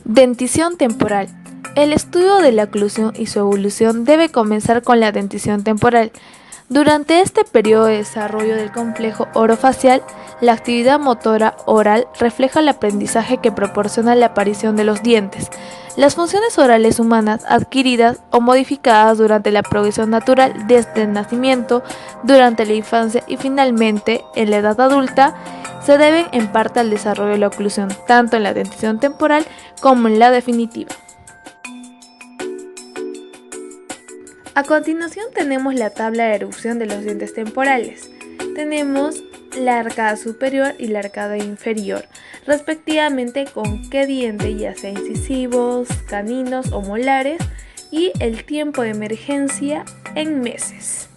Dentición temporal. El estudio de la oclusión y su evolución debe comenzar con la dentición temporal. Durante este periodo de desarrollo del complejo orofacial, la actividad motora oral refleja el aprendizaje que proporciona la aparición de los dientes. Las funciones orales humanas adquiridas o modificadas durante la progresión natural desde el nacimiento, durante la infancia y finalmente en la edad adulta se deben en parte al desarrollo de la oclusión, tanto en la dentición temporal como en la definitiva. A continuación tenemos la tabla de erupción de los dientes temporales. Tenemos la arcada superior y la arcada inferior, respectivamente con qué diente, ya sea incisivos, caninos o molares, y el tiempo de emergencia en meses.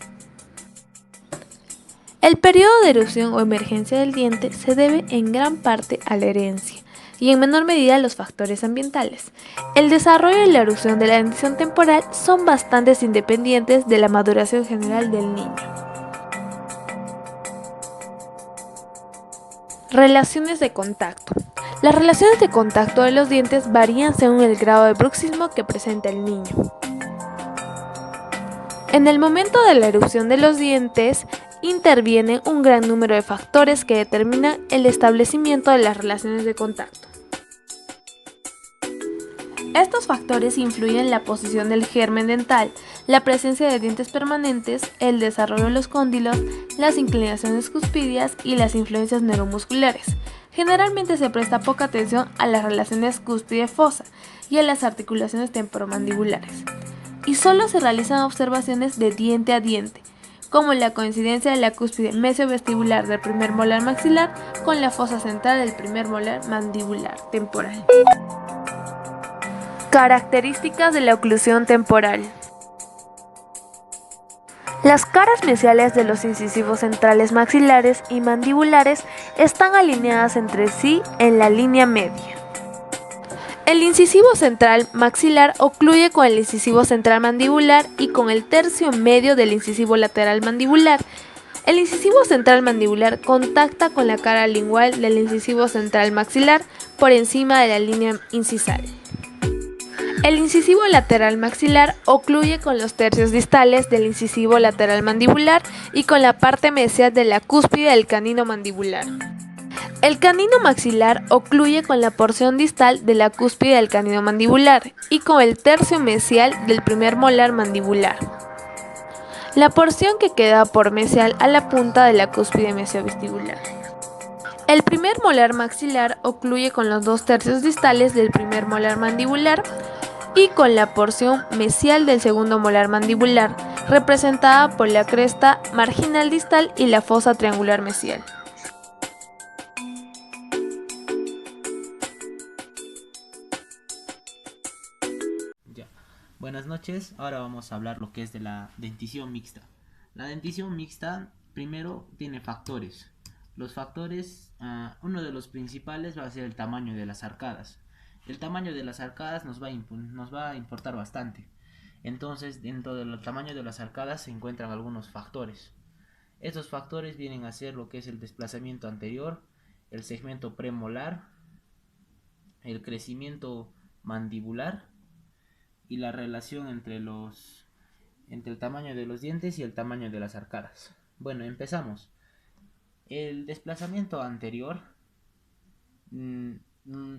El periodo de erupción o emergencia del diente se debe en gran parte a la herencia y en menor medida a los factores ambientales. El desarrollo y la erupción de la dentición temporal son bastante independientes de la maduración general del niño. Relaciones de contacto. Las relaciones de contacto de los dientes varían según el grado de bruxismo que presenta el niño. En el momento de la erupción de los dientes, intervienen un gran número de factores que determinan el establecimiento de las relaciones de contacto. Estos factores influyen en la posición del germen dental, la presencia de dientes permanentes, el desarrollo de los cóndilos, las inclinaciones cuspidias y las influencias neuromusculares. Generalmente se presta poca atención a las relaciones cúspide-fosa y a las articulaciones temporomandibulares, y solo se realizan observaciones de diente a diente, como la coincidencia de la cúspide mesiovestibular del primer molar maxilar con la fosa central del primer molar mandibular temporal. Características de la oclusión temporal. Las caras mesiales de los incisivos centrales maxilares y mandibulares están alineadas entre sí en la línea media. El incisivo central maxilar ocluye con el incisivo central mandibular y con el tercio medio del incisivo lateral mandibular. El incisivo central mandibular contacta con la cara lingual del incisivo central maxilar por encima de la línea incisal. El incisivo lateral maxilar ocluye con los tercios distales del incisivo lateral mandibular y con la parte mesial de la cúspide del canino mandibular. El canino maxilar ocluye con la porción distal de la cúspide del canino mandibular y con el tercio mesial del primer molar mandibular. La porción que queda por mesial a la punta de la cúspide mesiovestibular. El primer molar maxilar ocluye con los dos tercios distales del primer molar mandibular y con la porción mesial del segundo molar mandibular, representada por la cresta marginal distal y la fosa triangular mesial. Ya. Buenas noches, ahora vamos a hablar lo que es de la dentición mixta. La dentición mixta primero tiene factores. Los factores, uno de los principales va a ser el tamaño de las arcadas. El tamaño de las arcadas nos va a importar bastante. Entonces, dentro del tamaño de las arcadas se encuentran algunos factores. Estos factores vienen a ser lo que es el desplazamiento anterior, el segmento premolar, el crecimiento mandibular y la relación entre el tamaño de los dientes y el tamaño de las arcadas. Bueno, empezamos. El desplazamiento anterior,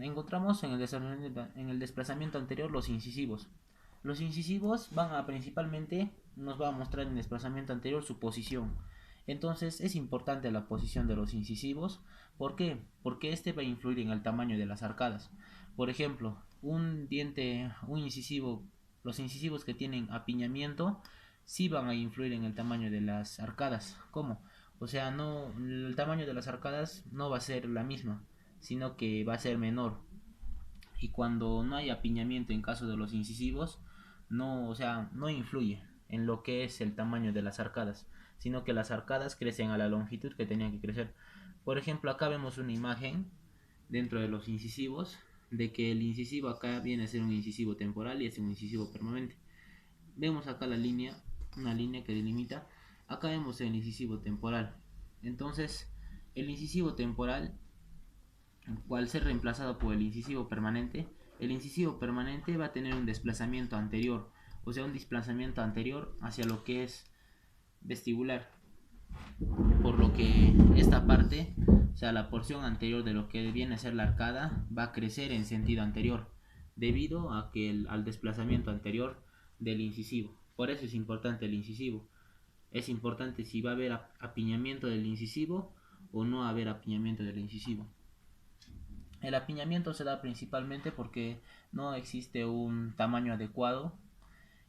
encontramos en el desplazamiento anterior los incisivos. Los incisivos principalmente nos va a mostrar en el desplazamiento anterior su posición. Entonces es importante la posición de los incisivos. ¿Por qué? Porque este va a influir en el tamaño de las arcadas. Por ejemplo, los incisivos que tienen apiñamiento sí van a influir en el tamaño de las arcadas. ¿Cómo? O sea, el tamaño de las arcadas no va a ser la misma, sino que va a ser menor. Y cuando no hay apiñamiento en caso de los incisivos, no influye en lo que es el tamaño de las arcadas, sino que las arcadas crecen a la longitud que tenían que crecer. Por ejemplo, acá vemos una imagen dentro de los incisivos de que el incisivo acá viene a ser un incisivo temporal y es un incisivo permanente. Vemos acá una línea que delimita. Acá vemos el incisivo temporal. Entonces, el incisivo temporal, al ser reemplazado por el incisivo permanente, El incisivo permanente va a tener un desplazamiento anterior, o sea, un desplazamiento anterior hacia lo que es vestibular, por lo que esta parte, o sea, la porción anterior de lo que viene a ser la arcada, va a crecer en sentido anterior, debido a que al desplazamiento anterior del incisivo. Por eso es importante el incisivo. Es importante si va a haber apiñamiento del incisivo o no haber apiñamiento del incisivo. El apiñamiento se da principalmente porque no existe un tamaño adecuado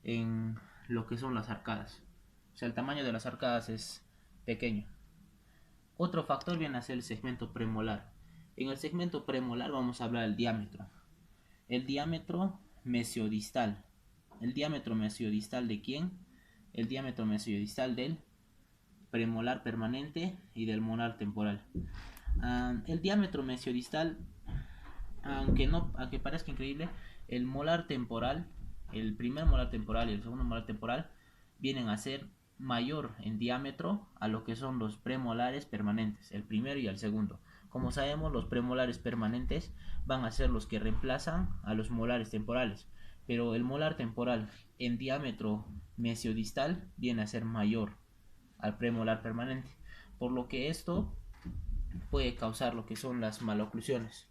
en lo que son las arcadas. O sea, el tamaño de las arcadas es pequeño. Otro factor viene a ser el segmento premolar. En el segmento premolar vamos a hablar del diámetro. El diámetro mesiodistal. ¿El diámetro mesiodistal de quién? El diámetro mesiodistal del premolar permanente y del molar temporal. El diámetro mesiodistal, aunque parezca increíble, el molar temporal, el primer molar temporal y el segundo molar temporal vienen a ser mayor en diámetro a lo que son los premolares permanentes, el primero y el segundo. Como sabemos, los premolares permanentes van a ser los que reemplazan a los molares temporales, pero el molar temporal en diámetro mesiodistal viene a ser mayor al premolar permanente, por lo que esto puede causar lo que son las maloclusiones.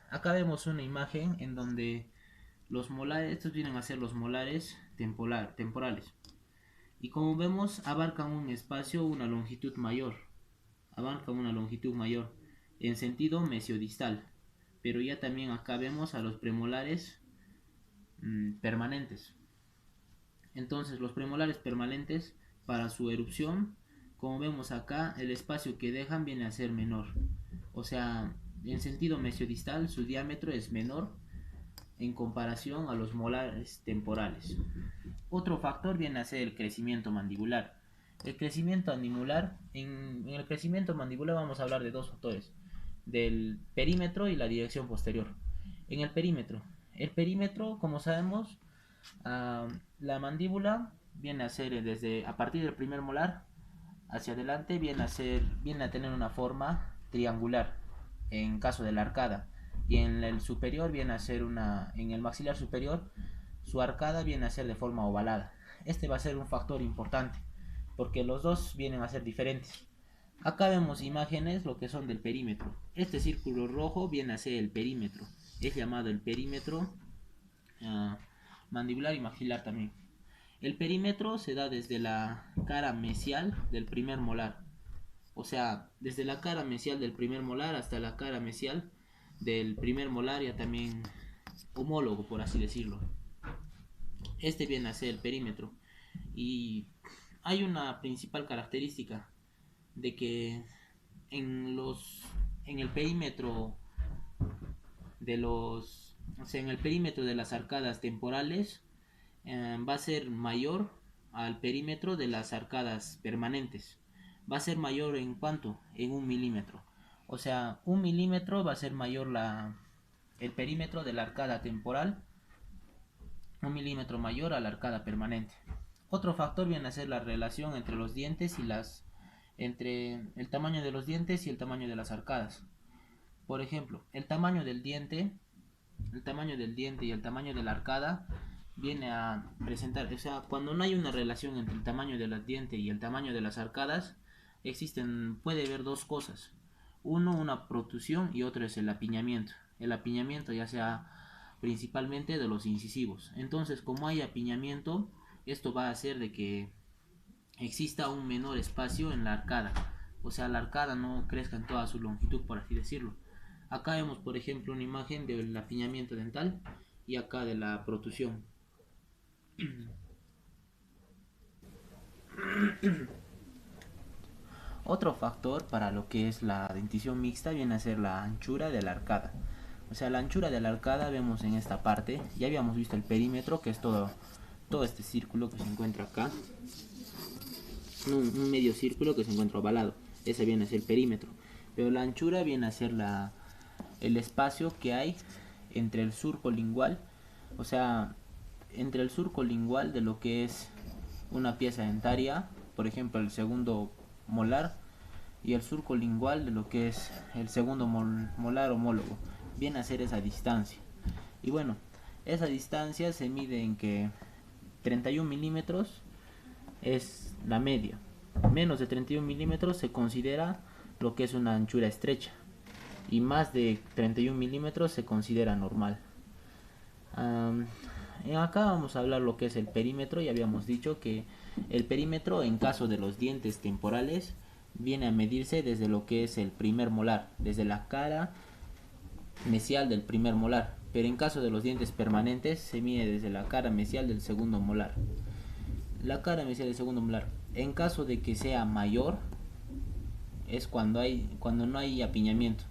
Acá vemos una imagen en donde los molares, estos vienen a ser los molares temporales, y como vemos abarcan un espacio, una longitud mayor, en sentido mesiodistal, pero ya también acá vemos a los premolares permanentes. Entonces los premolares permanentes, para su erupción, como vemos acá, el espacio que dejan viene a ser menor, o sea, en sentido mesiodistal su diámetro es menor en comparación a los molares temporales. Otro factor viene a ser el crecimiento mandibular. El crecimiento mandibular, en el crecimiento mandibular vamos a hablar de dos factores, del perímetro y la dirección posterior. En el perímetro, como sabemos, la mandíbula viene a ser a partir del primer molar hacia adelante viene a tener una forma triangular en caso de la arcada, y en el superior viene a ser en el maxilar superior su arcada viene a ser de forma ovalada. Este va a ser un factor importante porque los dos vienen a ser diferentes. Acá vemos imágenes lo que son del perímetro. Este círculo rojo viene a ser el perímetro, es llamado el perímetro mandibular y maxilar también. El perímetro se da desde la cara mesial del primer molar, o sea, desde la cara mesial del primer molar hasta la cara mesial del primer molar, ya también homólogo, por así decirlo. Este viene a ser el perímetro, y hay una principal característica de que en el perímetro en el perímetro de las arcadas temporales va a ser mayor al perímetro de las arcadas permanentes. Va a ser mayor en cuanto, en 1 milímetro. O sea, 1 milímetro va a ser mayor el perímetro de la arcada temporal, 1 milímetro mayor a la arcada permanente. Otro factor viene a ser la relación entre los dientes entre el tamaño de los dientes y el tamaño de las arcadas. Por ejemplo, el tamaño del diente y el tamaño de la arcada viene a presentar, o sea, cuando no hay una relación entre el tamaño de los dientes y el tamaño de las arcadas, puede haber dos cosas. Uno, una protrusión, y otro es el apiñamiento. El apiñamiento ya sea principalmente de los incisivos. Entonces, como hay apiñamiento, esto va a hacer de que exista un menor espacio en la arcada. O sea, la arcada no crezca en toda su longitud, por así decirlo. Acá vemos, por ejemplo, una imagen del apiñamiento dental y acá de la protrusión. Otro factor para lo que es la dentición mixta viene a ser la anchura de la arcada. O sea, la anchura de la arcada vemos en esta parte. Ya habíamos visto el perímetro, que es todo este círculo que se encuentra acá. Un medio círculo que se encuentra ovalado. Ese viene a ser el perímetro. Pero la anchura viene a ser el espacio que hay entre el surco lingual. O sea, entre el surco lingual de lo que es una pieza dentaria, por ejemplo el segundo molar, y el surco lingual de lo que es el segundo molar homólogo. viene a ser esa distancia. Y bueno, esa distancia se mide en que 31 milímetros es la media. Menos de 31 milímetros se considera lo que es una anchura estrecha, y más de 31 milímetros se considera normal. Acá vamos a hablar lo que es el perímetro. Ya habíamos dicho que el perímetro, en caso de los dientes temporales, viene a medirse desde lo que es el primer molar, desde la cara mesial del primer molar, pero en caso de los dientes permanentes se mide desde la cara mesial del segundo molar. La cara mesial del segundo molar, en caso de que sea mayor, es cuando no hay apiñamiento.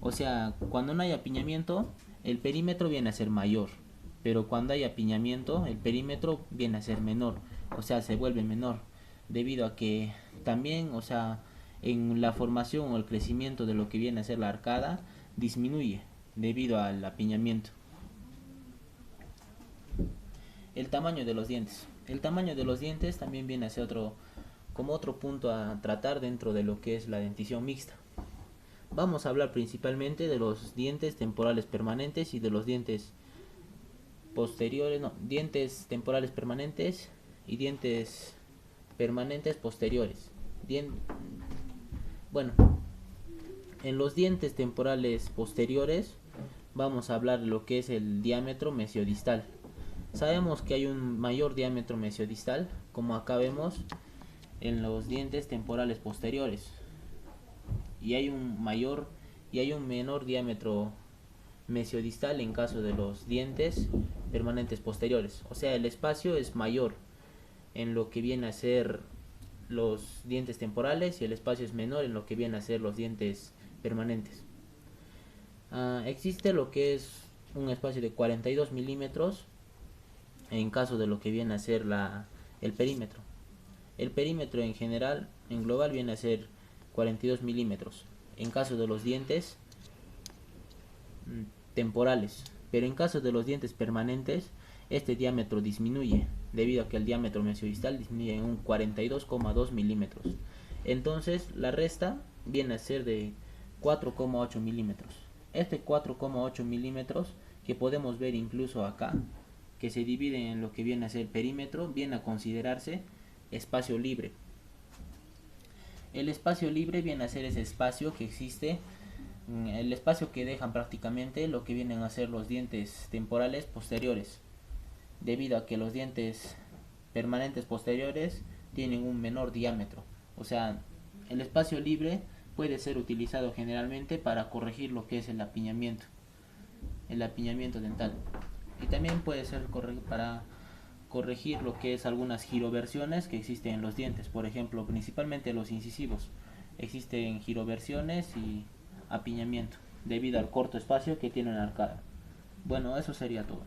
O sea, cuando no hay apiñamiento, el perímetro viene a ser mayor, pero cuando hay apiñamiento, el perímetro viene a ser menor, o sea, se vuelve menor, debido a que también, o sea, en la formación o el crecimiento de lo que viene a ser la arcada disminuye debido al apiñamiento. El tamaño de los dientes. El tamaño de los dientes también viene a ser otro punto a tratar dentro de lo que es la dentición mixta. Vamos a hablar principalmente de los dientes temporales permanentes y de los dientes posteriores, dientes temporales permanentes y dientes permanentes posteriores. Bueno, en los dientes temporales posteriores vamos a hablar de lo que es el diámetro mesiodistal. Sabemos que hay un mayor diámetro mesiodistal, como acá vemos en los dientes temporales posteriores, y hay un menor diámetro mesiodistal en caso de los dientes permanentes posteriores. O sea, el espacio es mayor en lo que viene a ser los dientes temporales y el espacio es menor en lo que viene a ser los dientes permanentes. Existe lo que es un espacio de 42 milímetros en caso de lo que viene a ser el perímetro. El perímetro en general, en global, viene a ser 42 milímetros en caso de los dientes temporales, pero en caso de los dientes permanentes este diámetro disminuye debido a que el diámetro mesiodistal disminuye en un 42,2 milímetros. Entonces la resta viene a ser de 4,8 milímetros. Este 4,8 milímetros que podemos ver incluso acá, que se divide en lo que viene a ser perímetro, viene a considerarse espacio libre. El espacio libre viene a ser ese espacio que existe, el espacio que dejan prácticamente lo que vienen a ser los dientes temporales posteriores, debido a que los dientes permanentes posteriores tienen un menor diámetro. O sea, el espacio libre puede ser utilizado generalmente para corregir lo que es el apiñamiento dental, y también puede ser para corregir lo que es algunas giroversiones que existen en los dientes. Por ejemplo, principalmente los incisivos, existen giroversiones y apiñamiento debido al corto espacio que tiene la arcada. Bueno, eso sería todo.